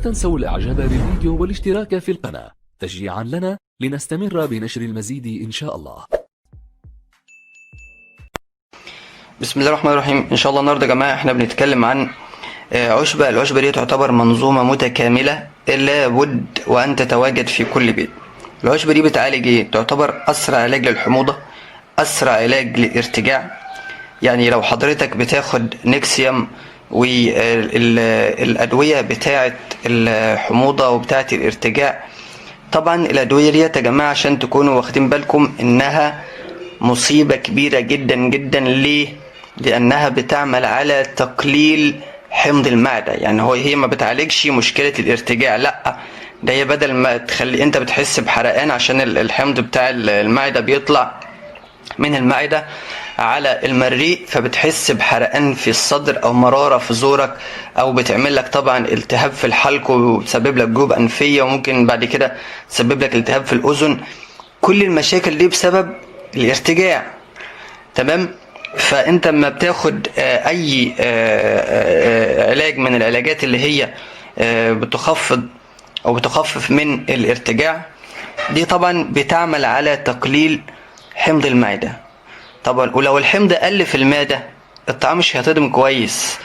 تنسوا الإعجاب بالفيديو والاشتراك في القناة تشجيعا لنا لنستمر بنشر المزيد إن شاء الله. بسم الله الرحمن الرحيم. ان شاء الله النهارده يا جماعه احنا بنتكلم عن عشبة. العشبة دي تعتبر منظومة متكاملة لابد وان تتواجد في كل بيت. العشبة دي بتعالج ايه؟ تعتبر اسرع علاج للحموضة، اسرع علاج للارتجاع. يعني لو حضرتك بتاخد نيكسيوم والادوية بتاعة الحموضة وبتاعة الارتجاع، طبعا الادوية دي يا جماعة عشان تكونوا واخدين بالكم انها مصيبة كبيرة جدا جدا. ليه؟ لأنها بتعمل على تقليل حمض المعدة. يعني هي ما بتعالجش مشكلة الارتجاع، لا، ده هي بدل ما تخلي انت بتحس بحرقان عشان الحمض بتاع المعدة بيطلع من المعدة على المريء، فبتحس بحرقان في الصدر او مرارة في زورك، او بتعمل لك طبعا التهاب في الحلق وتسبب لك جيوب انفية، وممكن بعد كده تسبب لك التهاب في الاذن. كل المشاكل دي بسبب الارتجاع. تمام؟ فانت لما بتاخد اي علاج من العلاجات اللي هي بتخفض او بتخفف من الارتجاع دي، طبعا بتعمل على تقليل حمض المعدة. طبعا ولو الحمض قل في المعدة الطعام مش هيهضم كويس،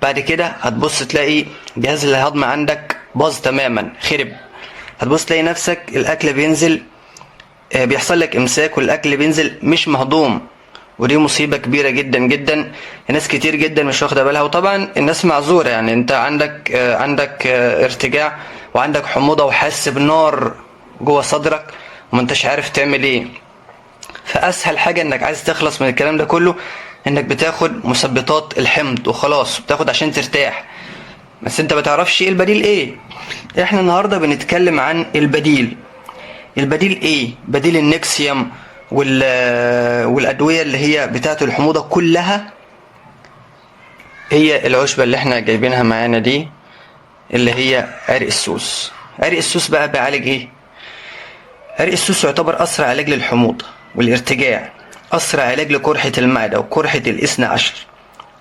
بعد كده هتبص تلاقي جهاز الهضم عندك باظ تماما، خرب. هتبص تلاقي نفسك الاكل بينزل، بيحصل لك امساك والاكل بينزل مش مهضوم، ودي مصيبة كبيرة جدا جدا. ناس كتير جدا مش واخدة بالها، وطبعا الناس معذورة. يعني انت عندك ارتجاع وعندك حموضة وحاسس بنار جوه صدرك وما انتش عارف تعمل ايه. فاسهل حاجة انك عايز تخلص من الكلام ده كله انك بتاخد مثبطات الحمض وخلاص، بتاخد عشان ترتاح، بس انت بتعرفش ايه البديل ايه. احنا النهاردة بنتكلم عن البديل. البديل ايه؟ بديل النيكسيوم والادويه اللي هي بتاعه الحموضه كلها هي العشبه اللي احنا جايبينها معانا دي، اللي هي عرق السوس. عرق السوس بقى بيعالج ايه؟ عرق السوس يعتبر اسرع علاج للحموضه والارتجاع، اسرع علاج لقرحه المعده وقرحه الاثنى عشر،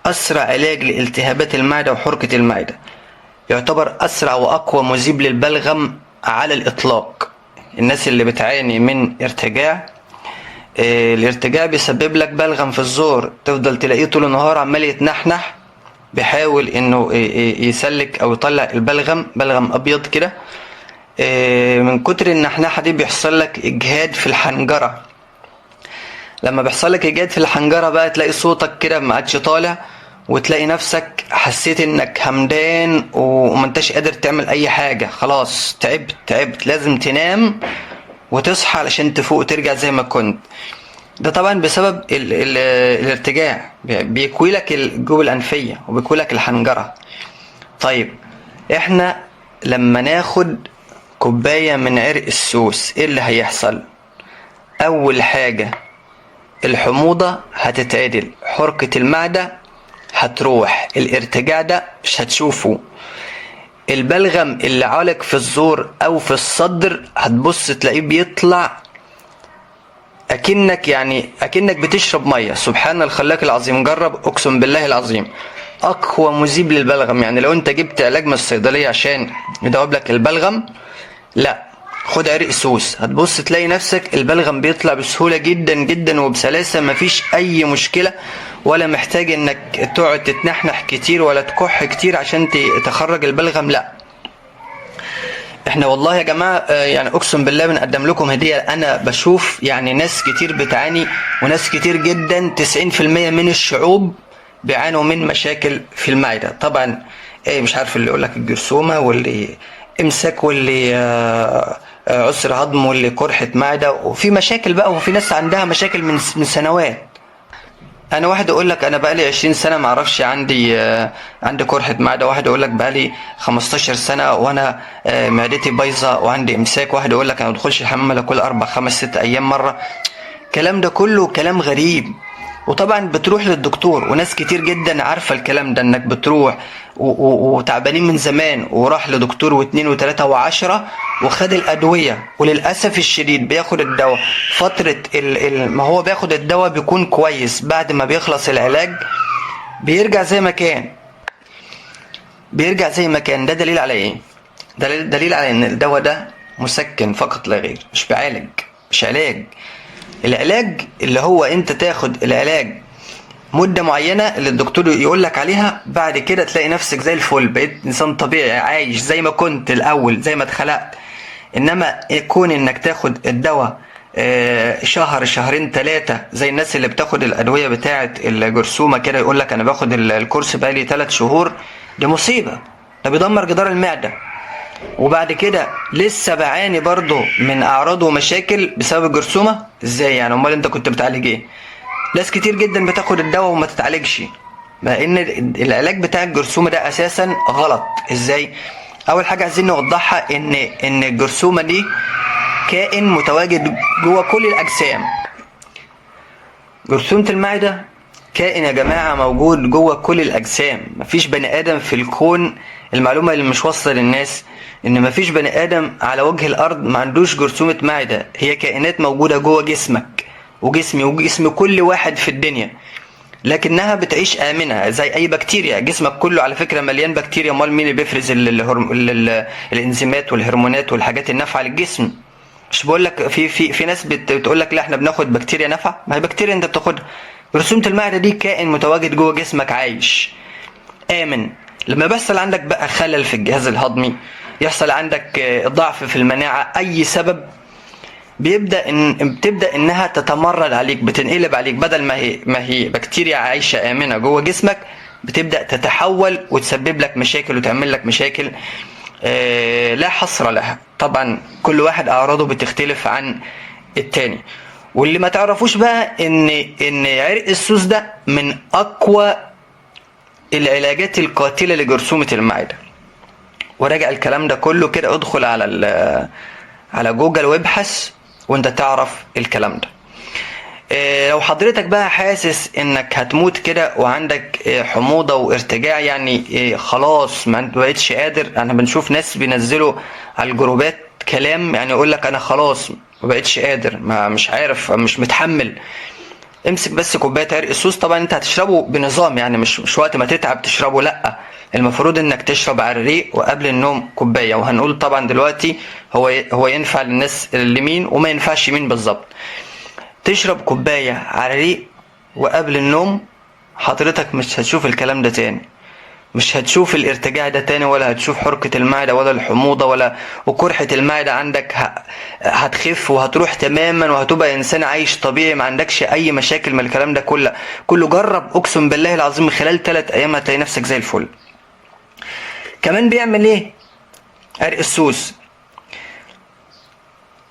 اسرع علاج لالتهابات المعده وحرقه المعده، يعتبر اسرع واقوى مذيب للبلغم على الاطلاق. الناس اللي بتعاني من ارتجاع، الارتجاع بيسبب لك بلغم في الزور، تفضل تلاقيه طول النهار عمال يتنحنح، بيحاول انه يسلك او يطلع البلغم، بلغم ابيض كده. من كتر النحنحه دي بيحصل لك اجهاد في الحنجره. لما بيحصل لك اجهاد في الحنجره بقى تلاقي صوتك كده ما عادش طالع، وتلاقي نفسك حسيت انك همدان وما انتش قادر تعمل اي حاجه، خلاص تعبت، لازم تنام وتصحى علشان تفوق وترجع زي ما كنت. ده طبعا بسبب الارتجاع، بيكوي لك الجيوب الانفيه وبيكوي لك الحنجره. طيب احنا لما ناخد كوبايه من عرق السوس ايه اللي هيحصل؟ اول حاجه الحموضه هتتعدل، حرقه المعده هتروح، الارتجاع ده مش هتشوفه. البلغم اللي عالق في الزور او في الصدر هتبص تلاقيه بيطلع اكنك بتشرب ميه. سبحان الخلاق العظيم، جرب اقسم بالله العظيم، اقوى مذيب للبلغم. يعني لو انت جبت علاج من الصيدليه عشان يدوب لك البلغم، لا، خد عرق سوس، هتبص تلاقي نفسك البلغم بيطلع بسهوله جدا جدا وبسلاسه، مفيش اي مشكله، ولا محتاج انك تقعد تتنحنح كتير ولا تكح كتير عشان تخرج البلغم. لا، احنا والله يا جماعه يعني اقسم بالله بنقدم لكم هديه. انا بشوف يعني ناس كتير بتعاني، وناس كتير جدا 90% من الشعوب بيعانوا من مشاكل في المعده. طبعا مش عارف، اللي يقول لك الجرثومه، واللي امساك، واللي عسر هضم، واللي قرحه معده، وفي مشاكل بقى، وفي ناس عندها مشاكل من سنوات. انا واحد اقول لك انا بقالي 20 سنه ما اعرفش عندي قرحه معده، واحد اقول لك بقالي 15 سنه وانا معدتي بايظه وعندي امساك، واحد اقول لك انا ما بدخلش الحمام الا كل 4 5 6 ايام مره. الكلام ده كله كلام غريب. وطبعا بتروح للدكتور، وناس كتير جدا عارفه الكلام ده، انك بتروح وتعبانين من زمان وراح لدكتور واثنين وثلاثه وعشرة وخد الادويه، وللاسف الشديد بياخد الدواء فتره ما هو بياخد الدواء بيكون كويس، بعد ما بيخلص العلاج بيرجع زي ما كان. ده دليل على ايه؟ دليل على ان الدواء ده مسكن فقط لا غير، مش بيعالج، مش علاج. العلاج اللي هو انت تاخد العلاج مدة معينة اللي الدكتور يقول لك عليها، بعد كده تلاقي نفسك زي الفل، بقيت انسان طبيعي عايش زي ما كنت الاول، زي ما اتخلقت. انما يكون انك تاخد الدواء شهر شهرين ثلاثة زي الناس اللي بتاخد الادوية بتاعة الجرثومة كده، يقول لك انا باخد الكورس بقالي 3 شهور، دي مصيبة، ده بيدمر جدار المعدة. وبعد كده لسه بعاني برضه من اعراض ومشاكل بسبب الجرثومة. ازاي يعني؟ امال انت كنت بتعالج ايه؟ ناس كتير جدا بتاخد الدواء وما تتعالجش، مع ان العلاج بتاع الجرثومة ده اساسا غلط. ازاي؟ اول حاجة عايزين نوضحها ان الجرثومة دي كائن متواجد جوه كل الاجسام. جرثومة المعدة كائن يا جماعة موجود جوه كل الاجسام. مفيش بني ادم في الكون، المعلومة اللي مش واصلة للناس ان مفيش بني ادم على وجه الارض ما عندوش جرثومة معدة. هي كائنات موجودة جوه جسمك وجسمي وجسم كل واحد في الدنيا، لكنها بتعيش آمنة زي أي بكتيريا. جسمك كله على فكرة مليان بكتيريا. امال مين اللي بيفرز الانزيمات والهرمونات والحاجات النافعة للجسم؟ مش بقول لك في ناس بتقول لك لا احنا بناخد بكتيريا نافعة، ما هي بكتيريا انت بتاخدها. جرثومة المعدة دي كائن متواجد جوه جسمك عايش آمن. لما بيحصل عندك بقى خلل في الجهاز الهضمي، يحصل عندك ضعف في المناعة، أي سبب، بتبدأ انها تتمرد عليك، بتنقلب عليك. بدل ما هي بكتيريا عايشة آمنة جوه جسمك، بتبدأ تتحول وتسبب لك مشاكل وتعمل لك مشاكل لا حصر لها. طبعا كل واحد اعراضه بتختلف عن التاني. واللي ما تعرفوش بقى ان عرق السوس ده من اقوى العلاجات القاتلة لجرثومة المعدة. وراجع الكلام ده كله كده، ادخل على جوجل وابحث وانت تعرف الكلام ده. لو حضرتك بقى حاسس انك هتموت كده وعندك حموضة وارتجاع، يعني خلاص ما انت بقيتش قادر. انا بنشوف ناس بينزلوا على الجروبات كلام، يعني يقول لك انا خلاص ما بقيتش قادر، ما مش عارف، مش متحمل. امسك بس كوبايه عرق السوس. طبعا انت هتشربه بنظام، يعني مش وقت ما تتعب تشربه، لا، المفروض انك تشرب على الريق وقبل النوم كوبايه. وهنقول طبعا دلوقتي هو ينفع للناس اللي مين وما ينفعش مين بالظبط. تشرب كوبايه على الريق وقبل النوم، حضرتك مش هتشوف الكلام ده تاني، مش هتشوف الارتجاع ده تاني، ولا هتشوف حرقة المعدة ولا الحموضة وقرحة المعدة عندك هتخف وهتروح تماما، وهتبقى انسان عايش طبيعي، ما عندكش اي مشاكل من الكلام ده كله. جرب، اقسم بالله العظيم خلال 3 ايام هتلاقي نفسك زي الفل. كمان بيعمل ايه عرق السوس؟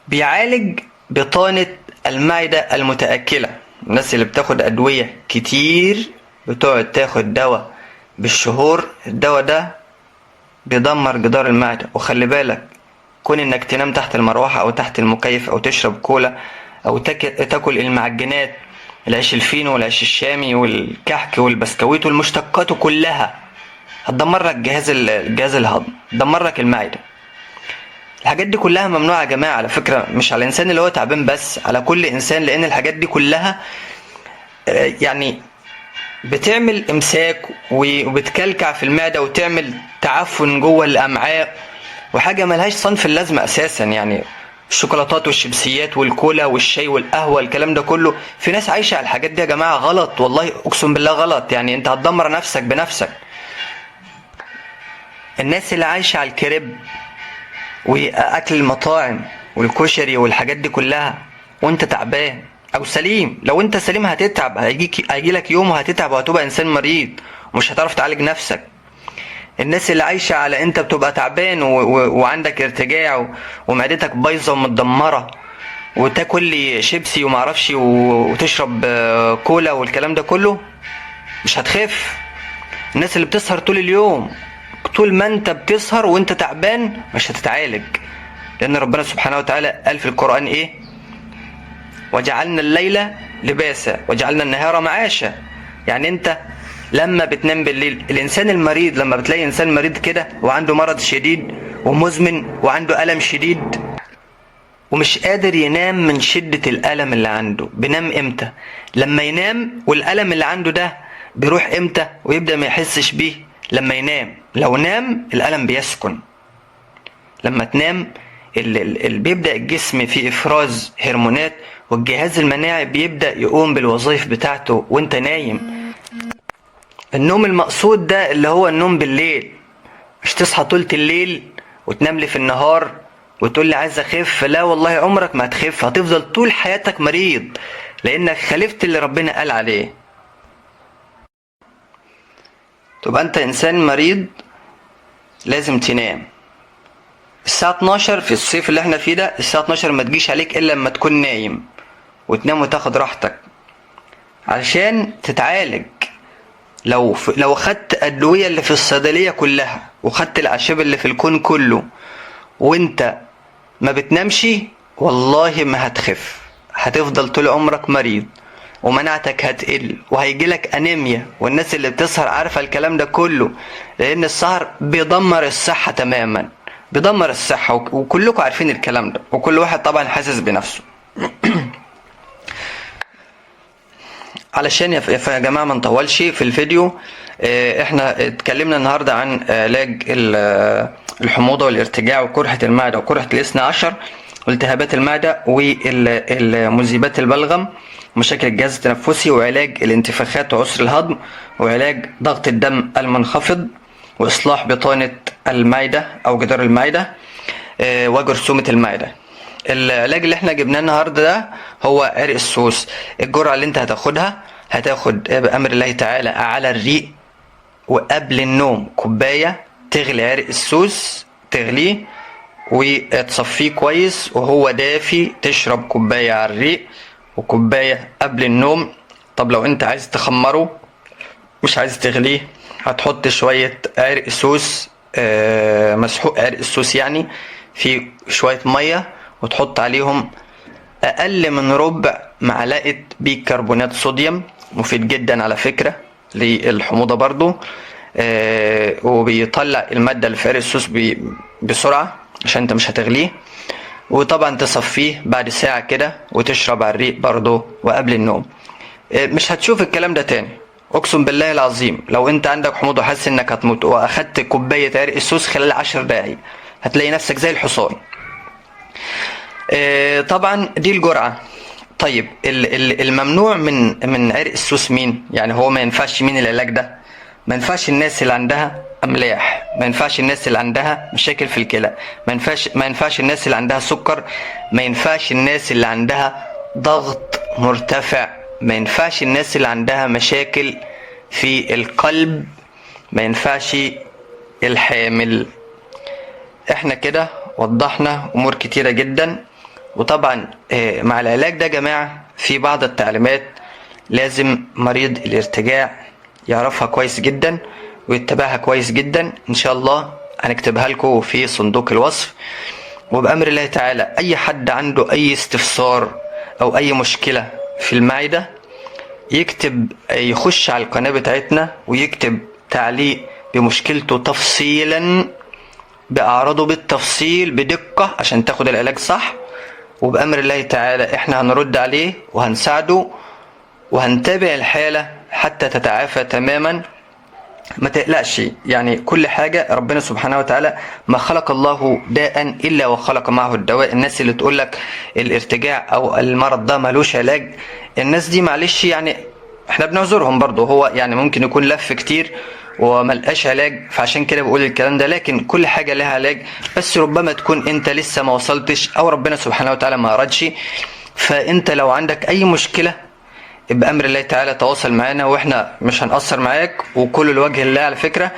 بيعالج بطانة المعدة المتأكلة. الناس اللي بتاخد ادوية كتير، بتقعد تاخد دواء بالشهور، الدواء ده بيدمر جدار المعدة. وخلي بالك، كون انك تنام تحت المروحة او تحت المكيف او تشرب كولا او تاكل المعجنات، العيش الفينو والعيش الشامي والكحك والبسكويت والمشتقات كلها، هتدمر لك الجهاز الهضمي، تدمر لك المعدة. الحاجات دي كلها ممنوعة يا جماعة على فكرة، مش على الانسان اللي هو تعبان بس، على كل انسان، لان الحاجات دي كلها يعني بتعمل امساك وبتكلكع في المعدة وتعمل تعفن جوه الامعاء، وحاجة ملهاش صنف اللازمة اساسا. يعني الشوكولاتات والشيبسيات والكولا والشاي والقهوة، الكلام ده كله، في ناس عايشة على الحاجات دي يا جماعة، غلط والله، اقسم بالله غلط. يعني انت هتدمر نفسك بنفسك. الناس اللي عايشة على الكريب واكل المطاعم والكشري والحاجات دي كلها وانت تعبان او سليم، لو انت سليم هتتعب، هيجيلك يوم وهتتعب وهتبقى انسان مريض ومش هتعرف تعالج نفسك. الناس اللي عايشة على انت بتبقى تعبان وعندك ارتجاع ومعدتك بايظة ومتدمرة، وتاكل لي شيبسي ومعرفش وتشرب كولا والكلام ده كله، مش هتخف. الناس اللي بتسهر طول اليوم، طول ما انت بتسهر وانت تعبان مش هتتعالج، لان ربنا سبحانه وتعالى قال في القرآن ايه؟ وجعلنا الليل لباسا وجعلنا النهار معاشا. يعني انت لما بتنام بالليل، الانسان المريض لما بتلاقي انسان مريض كده وعنده مرض شديد ومزمن وعنده ألم شديد ومش قادر ينام من شدة الألم اللي عنده، بينام امتى؟ لما ينام والألم اللي عنده ده بيروح امتى ويبدأ ما يحسش بيه؟ لما ينام. لو نام الألم بيسكن. لما تنام بيبدأ الجسم في إفراز هرمونات، والجهاز المناعي بيبدأ يقوم بالوظائف بتاعته وانت نايم. النوم المقصود ده اللي هو النوم بالليل، مش تصحى طولة الليل وتنام لي في النهار وتقول لي عايز اخف. لا والله عمرك ما هتخف، هتفضل طول حياتك مريض لانك خالفت اللي ربنا قال عليه. تبقى انت انسان مريض لازم تنام الساعة 12 في الصيف اللي احنا فيه ده. الساعة 12 ما تجيش عليك الا لما تكون نايم وتنام وتاخد راحتك علشان تتعالج. لو خدت ادوية اللي في الصيدلية كلها وخدت الاعشاب اللي في الكون كله وانت ما بتنامش، والله ما هتخف، هتفضل طول عمرك مريض ومناعتك هتقل وهيجيلك انيميا. والناس اللي بتسهر عارفة الكلام ده كله، لان السهر بيدمر الصحة تماما، بيدمر الصحة، وكلكم عارفين الكلام ده، وكل واحد طبعا حاسس بنفسه. علشان يا جماعة ما نطولش في الفيديو، احنا اتكلمنا النهاردة عن علاج الحموضة والارتجاع وقرحة المعدة وقرحة الاثنى عشر والتهابات المعدة والمذيبات البلغم ومشاكل الجهاز التنفسي، وعلاج الانتفاخات وعسر الهضم، وعلاج ضغط الدم المنخفض، واصلاح بطانة المعدة او جدار المعدة وجرثومة المعدة. العلاج اللي احنا جبناه النهارده ده هو عرق السوس. الجرعة اللي انت هتاخدها، هتاخد بأمر الله تعالى على الريق، وقبل النوم كوباية تغلي عرق السوس، تغليه وتصفيه كويس وهو دافي، تشرب كوباية على الريق وكوباية قبل النوم. طب لو انت عايز تخمره مش عايز تغليه، هتحط شوية عرق سوس مسحوق عرق السوس يعني في شوية مية، وتحط عليهم اقل من ربع معلقة بيكربونات صوديوم، مفيد جدا على فكرة للحموضة برضو، وبيطلع المادة اللي في عرق السوس بسرعة عشان انت مش هتغليه. وطبعا تصفيه بعد ساعة كده وتشرب على الريق برضو وقبل النوم. مش هتشوف الكلام ده تاني، اقسم بالله العظيم. لو انت عندك حموضة وحاسس انك هتموت واخدت كوباية عرق السوس خلال 10 دقايق هتلاقي نفسك زي الحصان. طبعا دي الجرعة. طيب الممنوع من عرق السوس مين؟ يعني هو ما ينفعش مين العلاج ده؟ ما ينفعش الناس اللي عندها املاح، ما ينفعش الناس اللي عندها مشاكل في الكلى، ما ينفعش الناس اللي عندها سكر، ما ينفعش الناس اللي عندها ضغط مرتفع، ما ينفعش الناس اللي عندها مشاكل في القلب، ما ينفعش الحامل. احنا كده وضحنا امور كتيرة جدا. وطبعا مع العلاج ده يا جماعة في بعض التعليمات لازم مريض الارتجاع يعرفها كويس جدا ويتبعها كويس جدا. ان شاء الله هنكتبها لكم في صندوق الوصف. وبأمر الله تعالى اي حد عنده اي استفسار او اي مشكلة في المعدة يخش على القناة بتاعتنا ويكتب تعليق بمشكلته تفصيلا بأعراضه بالتفصيل بدقة عشان تاخد العلاج صح. وبأمر الله تعالى احنا هنرد عليه وهنساعده وهنتابع الحالة حتى تتعافى تماما. ما تقلقش، يعني كل حاجة ربنا سبحانه وتعالى ما خلق الله داء إلا وخلق معه الدواء. الناس اللي تقولك الارتجاع أو المرض ده ملوش علاج، الناس دي معلش يعني احنا بنعذرهم برضو، هو يعني ممكن يكون لف كتير وملقاش علاج، فعشان كده بقول الكلام ده. لكن كل حاجة لها علاج، بس ربما تكون انت لسه ما وصلتش او ربنا سبحانه وتعالى ما أرادش. فانت لو عندك اي مشكلة بأمر الله تعالى تواصل معنا واحنا مش هنقصر معاك، وكل الوجه الله على فكرة.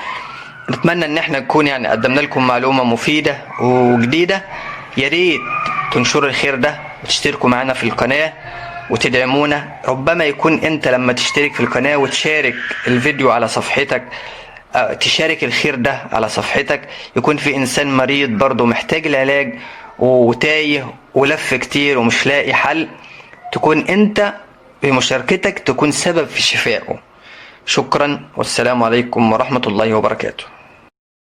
نتمنى ان احنا نكون يعني قدمنا لكم معلومة مفيدة وجديدة. يا ريت تنشروا الخير ده وتشتركوا معنا في القناة وتدعمونا. ربما يكون انت لما تشترك في القناة وتشارك الفيديو على صفحتك، تشارك الخير ده على صفحتك، يكون في انسان مريض برضه محتاج العلاج وتايه ولف كتير ومش لاقي حل، تكون انت بمشاركتك تكون سبب في شفائه. شكرا والسلام عليكم ورحمة الله وبركاته.